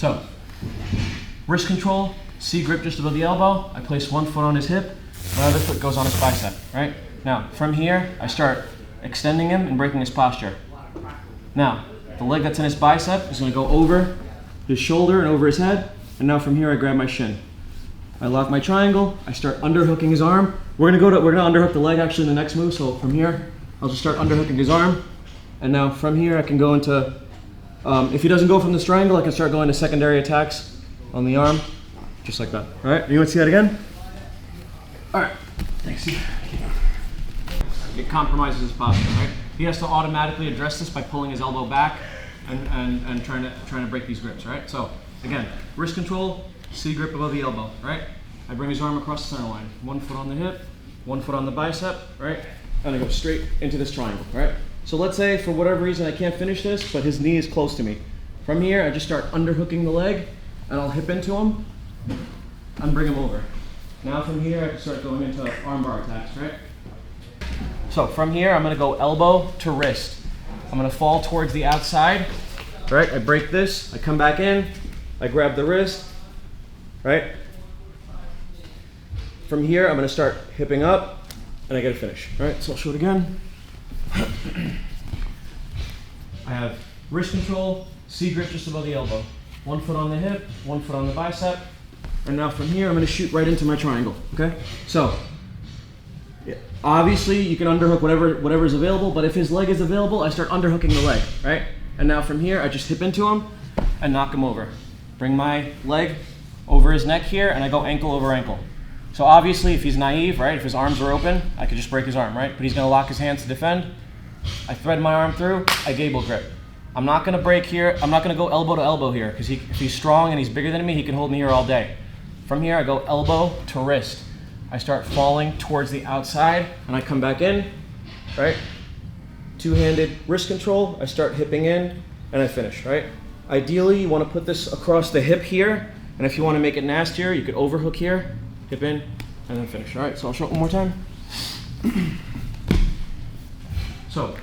So, wrist control, C grip just above the elbow. I place one foot on his hip, my other foot goes on his bicep, right? Now, from here, I start extending him and breaking his posture. Now, the leg that's in his bicep is gonna go over his shoulder and over his head, and now from here I grab my shin. I lock my triangle, I start underhooking his arm. We're gonna underhook the leg actually in the next move, so from here, I'll just start underhooking his arm, and now from here I can go into, if he doesn't go from this triangle, I can start going to secondary attacks on the arm, just like that. All right, you wanna see that again? All right, thanks. It compromises his posture, right? He has to automatically address this by pulling his elbow back and trying to break these grips, right? So again, wrist control, C grip above the elbow, right? I bring his arm across the center line. One foot on the hip, one foot on the bicep, right? And I go straight into this triangle, right? So let's say for whatever reason I can't finish this, but his knee is close to me. From here, I just start underhooking the leg, and I'll hip into him and bring him over. Now from here, I can start going into armbar attacks, right? So from here, I'm gonna go elbow to wrist. I'm gonna fall towards the outside, right? I break this, I come back in, I grab the wrist, right? From here, I'm gonna start hipping up, and I get a finish. All right, so I'll show it again. I have wrist control, C grip just above the elbow. One foot on the hip, one foot on the bicep, and now from here, I'm gonna shoot right into my triangle, okay? So, obviously, you can underhook whatever is available, but if his leg is available, I start underhooking the leg, right? And now from here, I just hip into him and knock him over. Bring my leg over his neck here, and I go ankle over ankle. So obviously, if he's naive, right, if his arms are open, I could just break his arm, right? But he's gonna lock his hands to defend. I thread my arm through, I gable grip. I'm not gonna break here, I'm not gonna go elbow to elbow here, because if he's strong and he's bigger than me, he can hold me here all day. From here, I go elbow to wrist. I start falling towards the outside, and I come back in, right? Two-handed wrist control, I start hipping in, and I finish, right? Ideally, you wanna put this across the hip here, and if you wanna make it nastier, you could overhook here, hip in, and then finish. All right, so I'll show it one more time. So,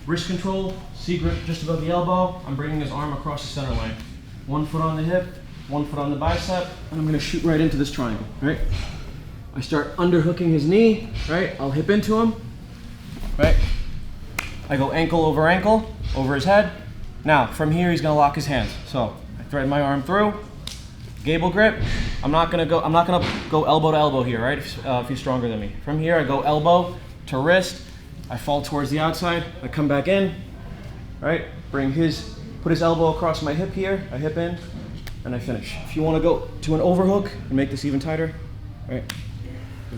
wrist control, C grip just above the elbow. I'm bringing his arm across the center line. One foot on the hip, one foot on the bicep, and I'm gonna shoot right into this triangle, right? I start underhooking his knee, right? I'll hip into him, right? I go ankle over his head. Now, from here, he's gonna lock his hands. So, I thread my arm through, gable grip. I'm not gonna go elbow to elbow here, right? If he's stronger than me. From here, I go elbow to wrist. I fall towards the outside. I come back in, right? Put his elbow across my hip here. I hip in, and I finish. If you want to go to an overhook and make this even tighter, right?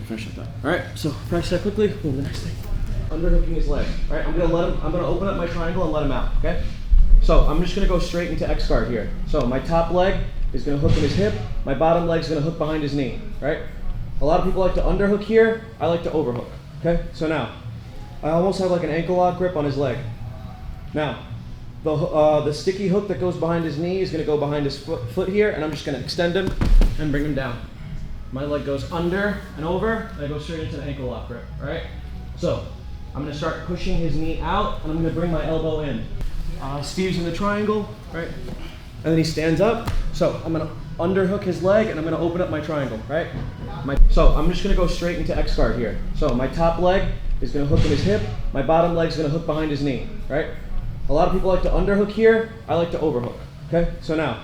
Finish like that. All right. So practice that quickly. Move to the next thing. Underhooking his leg. All right. I'm gonna open up my triangle and let him out. Okay. So I'm just gonna go straight into X guard here. So my top leg is gonna hook in his hip. My bottom leg is gonna hook behind his knee. Right. A lot of people like to underhook here. I like to overhook. Okay. So now, I almost have like an ankle lock grip on his leg. Now, the sticky hook that goes behind his knee is gonna go behind his foot here, and I'm just gonna extend him and bring him down. My leg goes under and over, and I go straight into the ankle lock grip, all right? So, I'm gonna start pushing his knee out, and I'm gonna bring my elbow in. Steve's in the triangle, right? And then he stands up. So, I'm gonna underhook his leg, and I'm gonna open up my triangle, right? So, I'm just gonna go straight into X guard here. So, my top leg is gonna hook in his hip. My bottom leg is gonna hook behind his knee, right? A lot of people like to underhook here. I like to overhook, okay? So now,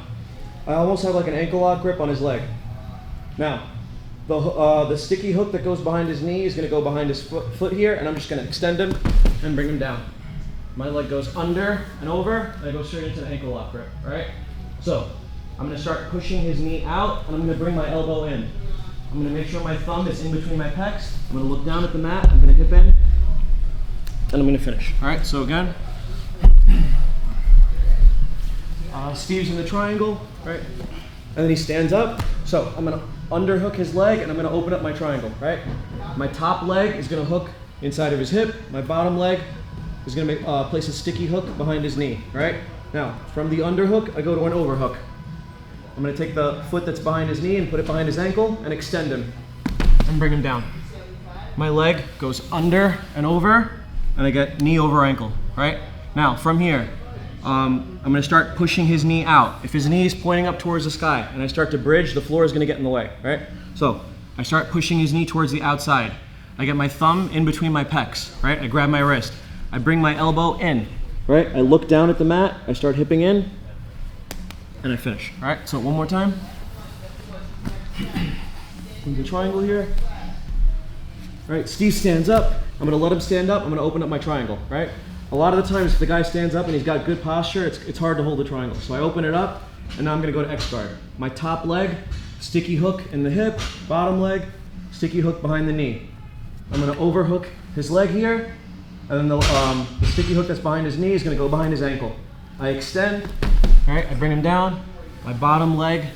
I almost have like an ankle lock grip on his leg. Now, the sticky hook that goes behind his knee is gonna go behind his foot here, and I'm just gonna extend him and bring him down. My leg goes under and over, and I go straight into the ankle lock grip, all right? So, I'm gonna start pushing his knee out, and I'm gonna bring my elbow in. I'm gonna make sure my thumb is in between my pecs. I'm gonna look down at the mat, I'm gonna hip in, and I'm gonna finish. All right, so again, Steve's in the triangle, right? And then he stands up. So I'm gonna underhook his leg, and I'm gonna open up my triangle, right? My top leg is gonna hook inside of his hip. My bottom leg is gonna place a sticky hook behind his knee, right? Now, from the underhook, I go to an overhook. I'm gonna take the foot that's behind his knee and put it behind his ankle and extend him and bring him down. My leg goes under and over, and I get knee over ankle, right? Now, from here, I'm gonna start pushing his knee out. If his knee is pointing up towards the sky and I start to bridge, the floor is gonna get in the way, right? So I start pushing his knee towards the outside. I get my thumb in between my pecs, right? I grab my wrist. I bring my elbow in, right? I look down at the mat, I start hipping in, and I finish, all right? So one more time. The triangle here. All right, Steve stands up. I'm gonna let him stand up. I'm gonna open up my triangle, right? A lot of the times if the guy stands up and he's got good posture, it's hard to hold the triangle. So I open it up, and now I'm gonna go to X guard. My top leg, sticky hook in the hip, bottom leg, sticky hook behind the knee. I'm gonna overhook his leg here, and then the sticky hook that's behind his knee is gonna go behind his ankle. I extend, all right, I bring him down. My bottom leg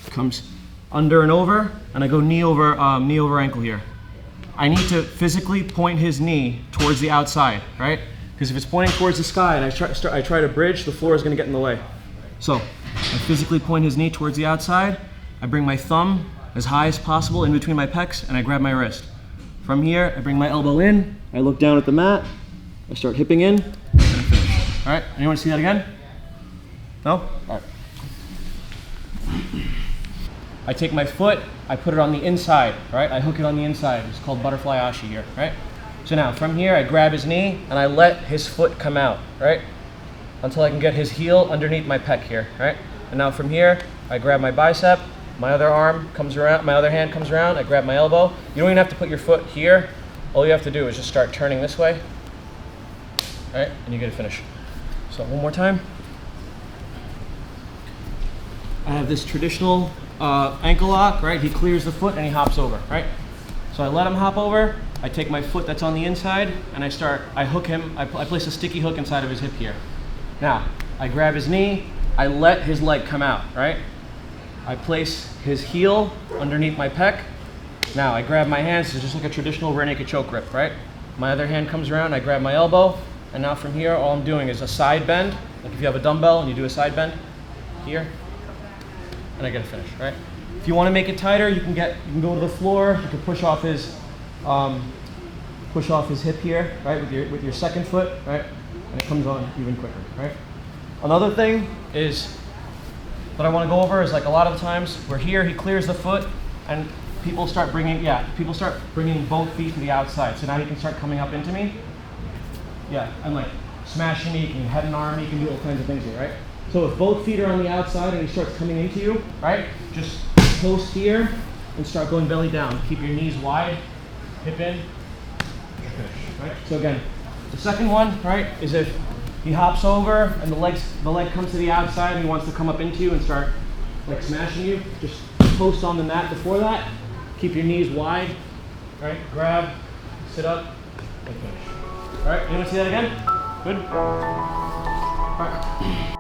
comes under and over, and I go knee over ankle here. I need to physically point his knee towards the outside, right? Because if it's pointing towards the sky and I try to bridge, the floor is gonna get in the way. So I physically point his knee towards the outside. I bring my thumb as high as possible in between my pecs, and I grab my wrist. From here, I bring my elbow in, I look down at the mat, I start hipping in, and I finish. All right, anyone see that again? No? All right. I take my foot, I put it on the inside, right? I hook it on the inside. It's called butterfly ashi here, right? So now from here, I grab his knee and I let his foot come out, right? Until I can get his heel underneath my pec here, right? And now from here, I grab my bicep, my other arm comes around, my other hand comes around, I grab my elbow. You don't even have to put your foot here. All you have to do is just start turning this way, right? And you get a finish. So one more time. I have this traditional ankle lock, right? He clears the foot and he hops over, right? So I let him hop over, I take my foot that's on the inside, and I hook him, I place a sticky hook inside of his hip here. Now, I grab his knee, I let his leg come out, right? I place his heel underneath my pec. Now I grab my hands, it's just like a traditional rear naked choke grip, right? My other hand comes around, I grab my elbow, and now from here, all I'm doing is a side bend. Like if you have a dumbbell and you do a side bend, here, and I get a finish, right? If you want to make it tighter, you can go to the floor. You can push off his hip here, right, with your second foot, right, and it comes on even quicker, right? Another thing is that I want to go over is like a lot of the times we're here, he clears the foot, and people start bringing both feet to the outside. So now he can start coming up into me, and like smashing me. You can head and arm. You can do all kinds of things here, right? So if both feet are on the outside and he starts coming into you, right, just post here and start going belly down. Keep your knees wide, hip in, finish, right? So again, the second one, right, is if he hops over and the leg comes to the outside and he wants to come up into you and start like smashing you, just post on the mat before that. Keep your knees wide, right? Grab, sit up, and finish. All right, anyone see that again? Good? All right.